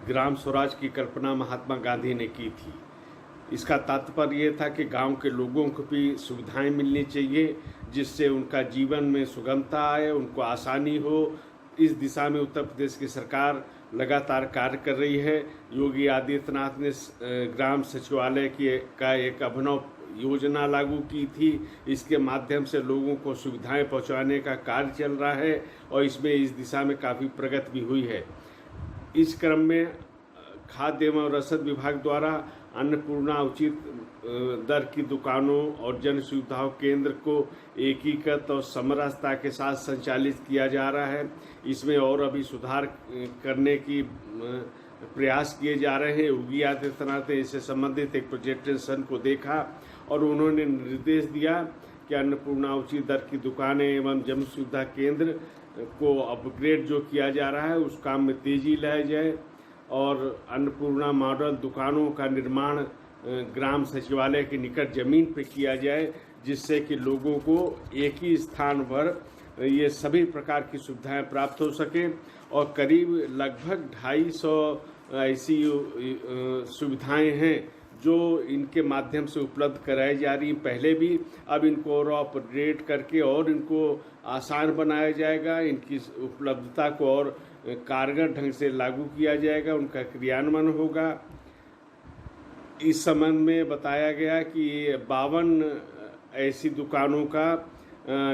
ग्राम स्वराज की कल्पना महात्मा गांधी ने की थी। इसका तात्पर्य ये था कि गांव के लोगों को भी सुविधाएं मिलनी चाहिए, जिससे उनका जीवन में सुगमता आए, उनको आसानी हो। इस दिशा में उत्तर प्रदेश की सरकार लगातार कार्य कर रही है। योगी आदित्यनाथ ने ग्राम सचिवालय का एक अभिनव योजना लागू की थी। इसके माध्यम से लोगों को सुविधाएं पहुंचाने का कार्य चल रहा है और इसमें इस दिशा में काफ़ी प्रगति भी हुई है। इस क्रम में खाद्य एवं रसद विभाग द्वारा अन्नपूर्णा उचित दर की दुकानों और जन सुविधाओं केंद्र को एकीकृत और समरसता के साथ संचालित किया जा रहा है। इसमें और अभी सुधार करने की प्रयास किए जा रहे हैं। योगी आदित्यनाथ ने इससे संबंधित एक प्रेजेंटेशन को देखा और उन्होंने निर्देश दिया कि अन्नपूर्णा उचित दर की दुकानें एवं जन सुविधा केंद्र को अपग्रेड जो किया जा रहा है उस काम में तेजी लाई जाए और अन्नपूर्णा मॉडल दुकानों का निर्माण ग्राम सचिवालय के निकट जमीन पर किया जाए, जिससे कि लोगों को एक ही स्थान पर ये सभी प्रकार की सुविधाएं प्राप्त हो सकें। और करीब लगभग 250 ऐसी सुविधाएं हैं जो इनके माध्यम से उपलब्ध कराई जा रही हैं पहले भी। अब इनको और अपग्रेड करके और इनको आसान बनाया जाएगा, इनकी उपलब्धता को और कारगर ढंग से लागू किया जाएगा, उनका क्रियान्वयन होगा। इस संबंध में बताया गया कि 52 ऐसी दुकानों का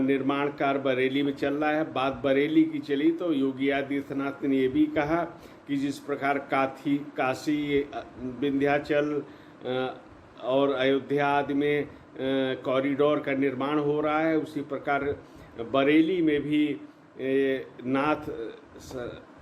निर्माण कार्य बरेली में चल रहा है। बात बरेली की चली तो योगी आदित्यनाथ ने ये भी कहा कि जिस प्रकार काशी, विंध्याचल और अयोध्या आदि में कॉरिडोर का निर्माण हो रहा है, उसी प्रकार बरेली में भी नाथ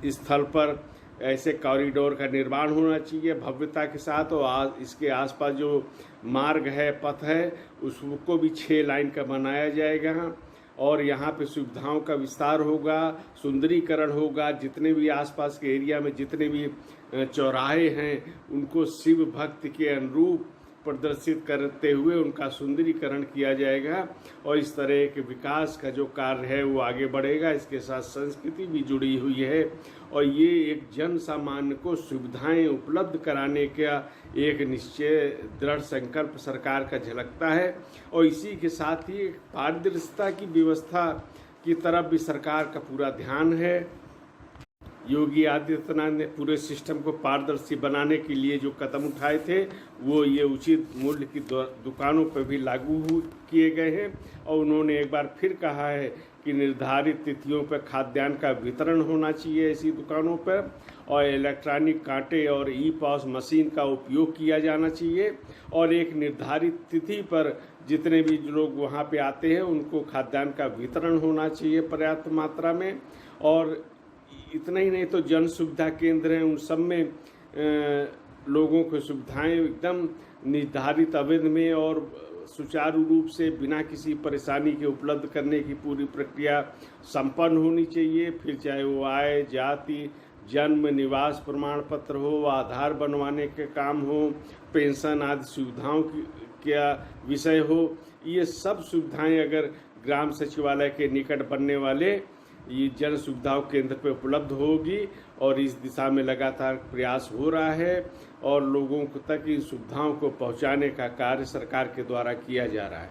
स्थल पर ऐसे कॉरिडोर का निर्माण होना चाहिए भव्यता के साथ। और इसके आसपास जो मार्ग है, पथ है, उसको भी 6 लाइन का बनाया जाएगा और यहाँ पे सुविधाओं का विस्तार होगा, सुंदरीकरण होगा। जितने भी आसपास के एरिया में जितने भी चौराहे हैं उनको शिव भक्ति के अनुरूप प्रदर्शित करते हुए उनका सुंदरीकरण किया जाएगा और इस तरह के विकास का जो कार्य है वो आगे बढ़ेगा। इसके साथ संस्कृति भी जुड़ी हुई है और ये एक जन सामान्य को सुविधाएं उपलब्ध कराने का एक निश्चय दृढ़ संकल्प सरकार का झलकता है। और इसी के साथ ही पारदर्शिता की व्यवस्था की तरफ भी सरकार का पूरा ध्यान है। योगी आदित्यनाथ ने पूरे सिस्टम को पारदर्शी बनाने के लिए जो कदम उठाए थे वो ये उचित मूल्य की दुकानों पर भी लागू किए गए हैं। और उन्होंने एक बार फिर कहा है कि निर्धारित तिथियों पर खाद्यान्न का वितरण होना चाहिए ऐसी दुकानों पर और इलेक्ट्रॉनिक कांटे और ई-पॉस मशीन का उपयोग किया जाना चाहिए और एक निर्धारित तिथि पर जितने भी लोग वहाँ पे आते हैं उनको खाद्यान्न का वितरण होना चाहिए पर्याप्त मात्रा में। और इतना ही नहीं तो जन सुविधा केंद्र हैं उन सब में लोगों को सुविधाएं एकदम निर्धारित अवधि में और सुचारू रूप से बिना किसी परेशानी के उपलब्ध करने की पूरी प्रक्रिया संपन्न होनी चाहिए। फिर चाहे वो आय, जाति, जन्म, निवास प्रमाण पत्र हो, आधार बनवाने के काम हो, पेंशन आदि सुविधाओं का विषय हो, ये सब सुविधाएं अगर ग्राम सचिवालय के निकट बनने वाले ये जन सुविधाओं केंद्र पे उपलब्ध होगी और इस दिशा में लगातार प्रयास हो रहा है और लोगों तक इन सुविधाओं को पहुंचाने का कार्य सरकार के द्वारा किया जा रहा है।